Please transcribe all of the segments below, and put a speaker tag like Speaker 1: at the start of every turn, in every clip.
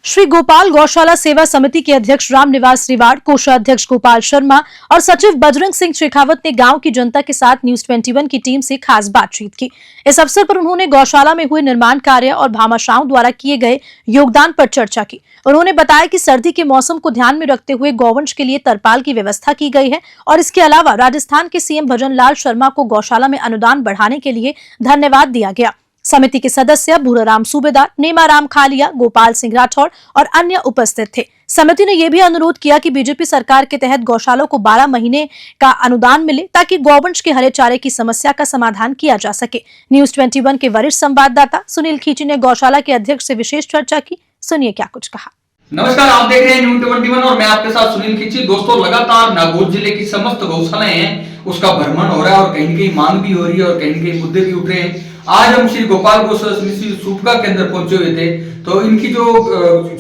Speaker 1: श्री गोपाल गौशाला सेवा समिति के अध्यक्ष रामनिवास रिवाड़, कोषाध्यक्ष गोपाल शर्मा और सचिव बजरंग सिंह शेखावत ने गांव की जनता के साथ न्यूज 21 की टीम से खास बातचीत की। इस अवसर पर उन्होंने गौशाला में हुए निर्माण कार्य और भामाशाहों द्वारा किए गए योगदान पर चर्चा की। उन्होंने बताया कि सर्दी के मौसम को ध्यान में रखते हुए गौवंश के लिए तरपाल की व्यवस्था की गई है और इसके अलावा राजस्थान के सीएम भजन लाल शर्मा को गौशाला में अनुदान बढ़ाने के लिए धन्यवाद दिया गया। समिति के सदस्य भूराराम सूबेदार, नेमाराम खालिया, गोपाल सिंह राठौर और अन्य उपस्थित थे। समिति ने यह भी अनुरोध किया कि बीजेपी सरकार के तहत गौशालों को 12 महीने का अनुदान मिले ताकि गौवंश के हरे चारे की समस्या का समाधान किया जा सके। न्यूज 21 के वरिष्ठ संवाददाता सुनील खींची ने गौशाला के अध्यक्ष से विशेष चर्चा की। सुनिए क्या कुछ कहा।
Speaker 2: नमस्कार, आप देख रहे हैं न्यूज 21 और मैं आपके साथ सुनील खींची। दोस्तों, लगातार नागौर जिले की समस्त गौशालाएं हैं उसका भ्रमण हो रहा है और कहीं न कहीं मांग भी हो रही है और कहीं न कहीं मुद्दे भी उठ रहे हैं। आज हम श्री गोपाल गौशाला समिति सूपका के अंदर पहुंचे हुए थे, तो इनकी जो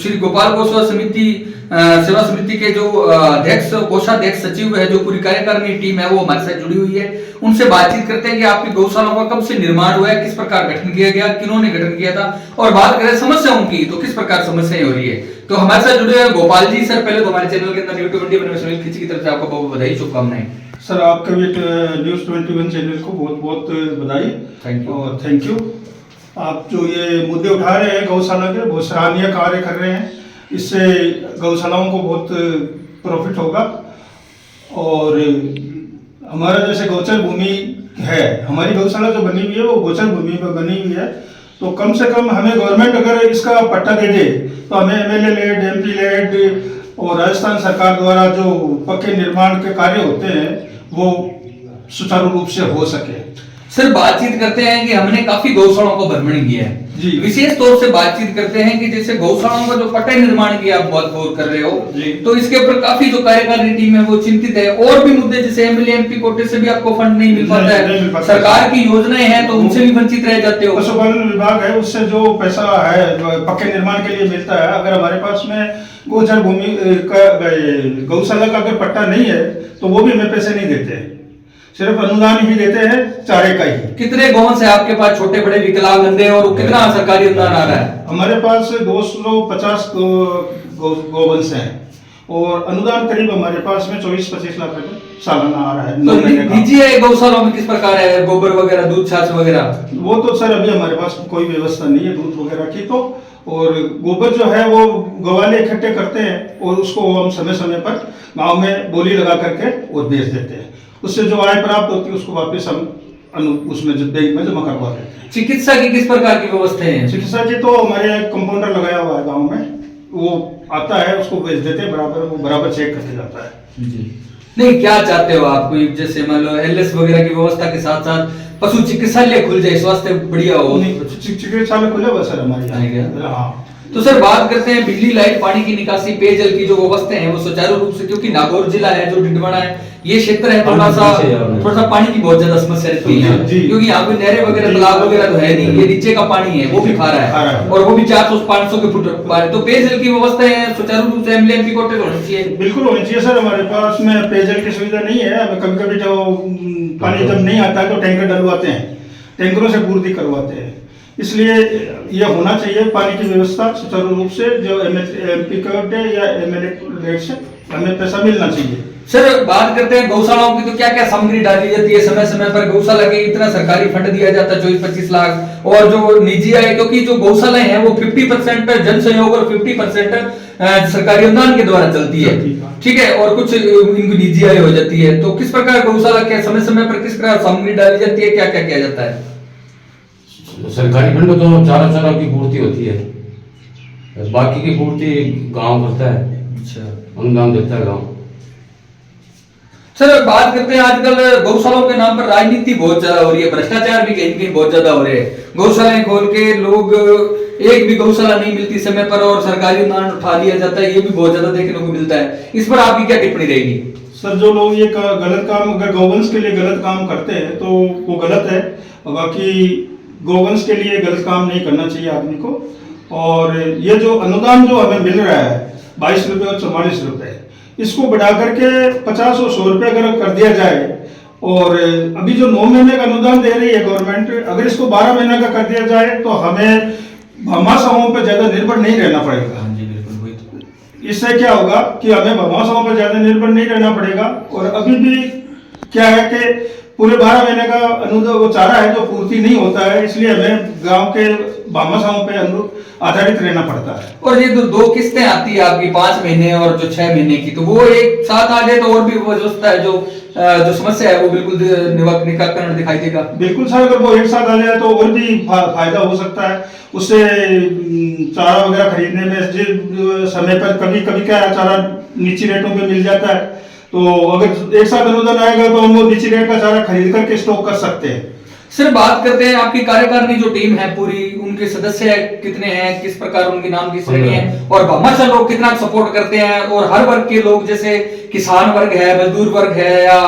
Speaker 2: श्री गोपाल गौशाला समिति सेवा समिति के जो अध्यक्ष, कोषाध्यक्ष, सचिव है, जो पूरी कार्यकारिणी टीम है वो हमारे साथ जुड़ी हुई है। उनसे बातचीत करते हैं कि आपकी गौशालाओं का कब से निर्माण हुआ है, किस प्रकार गठन किया गया, किन्होंने गठन किया था, और बात करें समस्याओं की तो किस प्रकार समस्याएं हो रही है। तो हमारे साथ जुड़े हैं गोपाल जी। सर, पहले तो हमारे चैनल के अंदर न्यूज 21 में सुनील खींची की तरफ से आपको बहुत बधाई, शुभकामनाएं।
Speaker 3: सर, आपके भी न्यूज 21 चैनल को बहुत बहुत बधाई।
Speaker 2: Thank you.
Speaker 3: और थैंक यू। आप जो ये मुद्दे उठा रहे हैं गौशाला के, बहुत सराहनीय कार्य कर रहे हैं। इससे गौशालाओं को बहुत प्रॉफिट होगा। और हमारा जैसे गोचर भूमि है, हमारी गौशाला जो बनी हुई है वो गोचर भूमि पर बनी हुई है, तो कम से कम हमें गवर्नमेंट अगर इसका पट्टा दे दे तो हमें एमएलए लेड, एमपी लेड और राजस्थान सरकार द्वारा जो पक्के निर्माण के कार्य होते हैं वो सुचारू रूप से हो सके।
Speaker 2: सर, बातचीत करते हैं कि हमने काफी गौशालाओं को भ्रमण किया है
Speaker 3: जी।
Speaker 2: विशेष तौर से बातचीत करते हैं कि जैसे गौशालाओं का जो पट्टा निर्माण किया, आप बहुत गौर कर रहे हो
Speaker 3: जी।
Speaker 2: तो इसके ऊपर काफी जो कार्यकारिणी टीम है वो चिंतित है। और भी मुद्दे जैसे एमएलए, एमपी कोटे से भी आपको फंड नहीं मिल पाता है, सरकार की योजनाएं हैं तो उनसे भी वंचित रह जाते हो।
Speaker 3: पशुपालन विभाग है, उससे जो पैसा है पक्के निर्माण के लिए मिलता है, अगर हमारे पास में गोचर भूमि का गौशाला का अगर पट्टा नहीं है तो वो भी हमें पैसे नहीं देते हैं, सिर्फ अनुदान ही देते हैं चारे का ही।
Speaker 2: कितने गौवंश है आपके पास, छोटे बड़े, विकलांग, अंधे, और कितना सरकारी अनुदान आ रहा है?
Speaker 3: हमारे पास 250 गौवंश हैं और अनुदान करीब हमारे पास में 24-25 लाख रुपए सालाना आ रहा है।
Speaker 2: तो निजी है गौशालाओं में किस प्रकार है, गोबर वगैरह, दूध, छाछ वगैरह?
Speaker 3: वो तो सर अभी हमारे पास कोई व्यवस्था नहीं है दूध वगैरह की, तो और गोबर जो है वो गवाले इकट्ठे करते हैं और उसको हम समय समय पर गांव में बोली लगा करके और बेच देते हैं। उससे जो आय प्राप्त होती है उसको वापस हम उसमें बैंक में जमा करवा देते हैं।
Speaker 2: चिकित्सा की किस प्रकार की व्यवस्था है?
Speaker 3: चिकित्सा की तो हमारे कंपाउंडर लगाया हुआ है गांव में, वो आता है उसको बेच देते हैं, वो बराबर चेक करके जाता है
Speaker 2: जी। नहीं, क्या चाहते हो आप, कोई जैसे मान लो एलएस वगैरह की व्यवस्था के साथ साथ पशु चिकित्सालय खुल जाए, स्वास्थ्य बढ़िया हो?
Speaker 3: चिकित्सालय खुले हुआ सर हमारे यहाँ। हाँ।
Speaker 2: तो सर, बात करते हैं बिजली, लाइट, पानी की निकासी, पेयजल की जो व्यवस्थाएं हैं वो सुचारू रूप से, क्योंकि नागौर जिला है जो डिडवाना है, ये क्षेत्र है थोड़ा सा पानी की बहुत ज्यादा समस्या रहती है, क्योंकि यहाँ पे नहरें वगैरह, तालाब वगैरह तो है नहीं, ये नीचे का पानी है वो भी खा रहा है और वो भी 400-500 के फुट पानी। तो पेयजल की व्यवस्था है सुचारू रूप से एमएलए, एमपी कोटे होनी चाहिए।
Speaker 3: बिल्कुल होनी चाहिए सर। हमारे पास में पेयजल की सुविधा नहीं है। हमें कभी कभी जो पानी जब नहीं आता है तो टैंकर डलवाते हैं, टैंकरों से पूर्ति करवाते हैं, इसलिए यह होना चाहिए पानी की व्यवस्था सुचारू रूप से। जो एमपी कोटे या एमएलए से हमें पैसा मिलना चाहिए।
Speaker 2: सर, बात करते हैं गौशालाओं की, तो क्या क्या सामग्री डाली जाती है समय समय पर? गौशाला के इतना सरकारी फंड दिया जाता है 24-25 लाख, और जो निजी है, क्योंकि जो गौशालाएं हैं वो 50% जन सहयोग और 50% सरकारी अनुदान के द्वारा चलती है, ठीक है, और कुछ इनकी निजी आय हो जाती है। तो किस प्रकार गौशाला के समय समय पर किस प्रकार सामग्री डाली जाती है, क्या क्या किया जाता है?
Speaker 4: सरकारी फंड तो चारा की पूर्ति होती है, बाकी की पूर्ति गांव करता है।
Speaker 2: अच्छा,
Speaker 4: अनुदान देता है गांव।
Speaker 2: सर, बात करते हैं आजकल गौशालाओं के नाम पर राजनीति बहुत ज्यादा हो रही है, भ्रष्टाचार भी कहीं कहीं बहुत ज्यादा हो रहे हैं। गौशालाएं खोल के लोग, एक भी गौशाला नहीं मिलती समय पर और सरकारी अनुदान उठा लिया जाता है, ये भी बहुत ज्यादा देखने को मिलता है। इस पर आपकी क्या टिप्पणी रहेगी?
Speaker 3: सर, जो लोग ये गलत काम, अगर गौवंश के लिए गलत काम करते हैं तो वो गलत है, बाकी गौवंश के लिए गलत काम नहीं करना चाहिए आदमी को। और ये जो अनुदान जो हमें मिल रहा है 22 रुपये और 44 रुपये, इसको बढ़ा करके 50 और 100 रुपये अगर कर दिया जाए, और अभी जो 9 महीने का अनुदान दे रही है गवर्नमेंट, अगर इसको 12 महीने का कर दिया जाए तो हमें भामाशाहों पर ज्यादा निर्भर नहीं रहना पड़ेगा। इससे क्या होगा कि हमें भामाशाहों पर ज्यादा निर्भर नहीं रहना पड़ेगा। और अभी भी क्या है कि पूरे 12 महीने का अनुदान वो चारा है जो पूर्ति नहीं होता है, इसलिए हमें गांव के भामाशाहों पे आधारित रहना पड़ता है।
Speaker 2: और ये दो किस्तें आती है आपकी 5 महीने और जो 6 महीने की, तो वो एक साथ आ जाए तो और भी वो व्यवस्था है जो समस्या है वो बिल्कुल निराकरण दिखाई देगा।
Speaker 3: बिल्कुल सर, अगर वो एक साथ आ जाए तो और भी फायदा हो सकता है। उससे चारा वगैरह खरीदने में जिस समय पर कभी कभी क्या है, चारा नीची रेटों पे मिल जाता है, तो अगर एक साथ अनुदान आएगा तो हम वो नीची रेट का चारा खरीद करके स्टॉक कर सकते हैं।
Speaker 2: सिर्फ बात करते हैं आपकी कार्यकारिणी जो टीम है पूरी, उनके सदस्य कितने हैं, किस प्रकार उनके नाम की श्रेणी है, और भामाशाह लोग कितना सपोर्ट करते हैं, और हर वर्ग के लोग जैसे किसान वर्ग है, मजदूर वर्ग है, या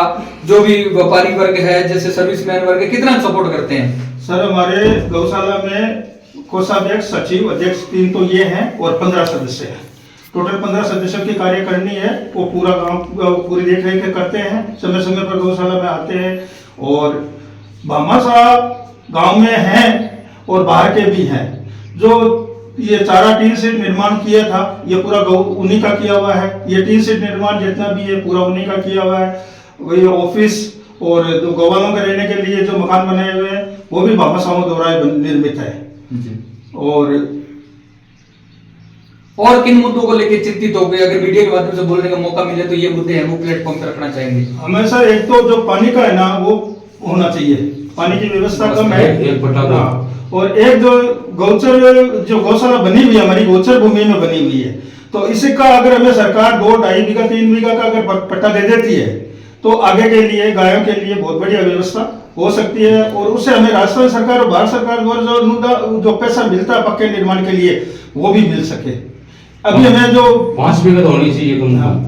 Speaker 2: जो भी व्यापारी वर्ग है जैसे सर्विसमैन वर्ग है, कितना सपोर्ट करते हैं?
Speaker 3: सर हमारे गौशाला में कोषाध्यक्ष, सचिव, अध्यक्ष 3 तो ये हैं और 15 सदस्य हैं। टोटल 15 सदस्यों की कार्यकारिणी है। वो पूरा गांव पूरी देख रेख करते हैं, समय समय पर गौशाला में आते हैं। और भामाशाह गांव में हैं और बाहर के भी हैं। जो ये चारा टीन शेड निर्माण किया था, ये पूरा उन्हीं का किया हुआ है। ये टीन शेड निर्माण जितना भी है पूरा उन्हीं का किया हुआ है। वही ऑफिस और जो गौवालों के रहने के लिए जो मकान बनाए हुए हैं वो भी भामाशाहों द्वारा निर्मित है।
Speaker 2: और किन मुद्दों को लेकर चिंतित हो गए, अगर मीडिया के माध्यम से बोलने का मौका मिले तो ये मुद्दे हैं वो प्लेटफॉर्म पर रखना चाहेंगे?
Speaker 3: हमें सर एक तो जो पानी का है ना वो होना चाहिए, पानी की व्यवस्था कम है। और एक जो गौचर जो गौशाला बनी हुई है हमारी गौचर भूमि में बनी हुई है, तो इसका अगर हमें सरकार 2, 2.5 बीघा 3 बीघा का अगर पट्टा दे देती है तो आगे के लिए गायों के लिए बहुत बढ़िया व्यवस्था हो सकती है। और उससे हमें राजस्थान सरकार और भारत सरकार द्वारा जो पैसा मिलता है पक्के निर्माण के लिए वो भी मिल सके। अभी हमें जो
Speaker 4: 5 बीघा तो होनी चाहिए,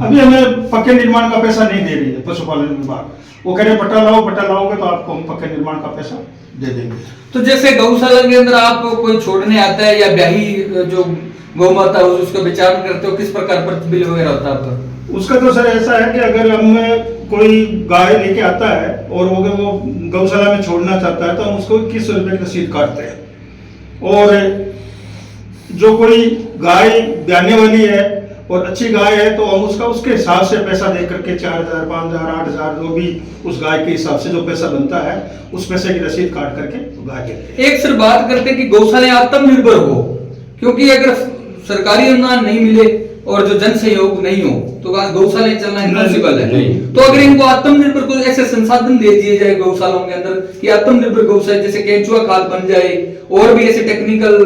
Speaker 3: अभी हमें पक्के निर्माण का पैसा नहीं दे रही है पशुपालन विभाग। वो कह रहे पट्टा लाओगे तो आपको हम पक्के निर्माण का पैसा दे देंगे।
Speaker 2: तो जैसे गौशाला के अंदर आप कोई छोड़ने आता है या ब्याही जो गौ माता हो उसका विचार करते हो, किस प्रकार पर बिल वगैरह होता है आपका?
Speaker 3: उसका तो सर ऐसा है कि अगर हम कोई गाय लेके आता है और अगर वो गौशाला में छोड़ना चाहता है तो हम उसको 21 रुपए की रसीद काटते हैं। और जो कोई गाय ब्याने वाली है और अच्छी गाय है तो हम उसके हिसाब से पैसा दे करके 4,000, 5,000, 8,000 जो भी उस गाय के हिसाब से जो पैसा बनता है उस पैसे की रसीद काट करके गाय देते हैं। एक
Speaker 2: सिर्फ बात करते हैं कि गौशाला आत्मनिर्भर हो, क्योंकि अगर सरकारी अनुदान नहीं मिले और जो जन सहयोग नहीं हो तो गौशाला चलना इम्पॉसिबल है। तो अगर इनको आत्मनिर्भर को ऐसे संसाधन दे दिए जाए गौशालाओं के अंदर कि आत्मनिर्भर गौशाला जैसे केंचुआ खाद बन जाए और भी ऐसे टेक्निकल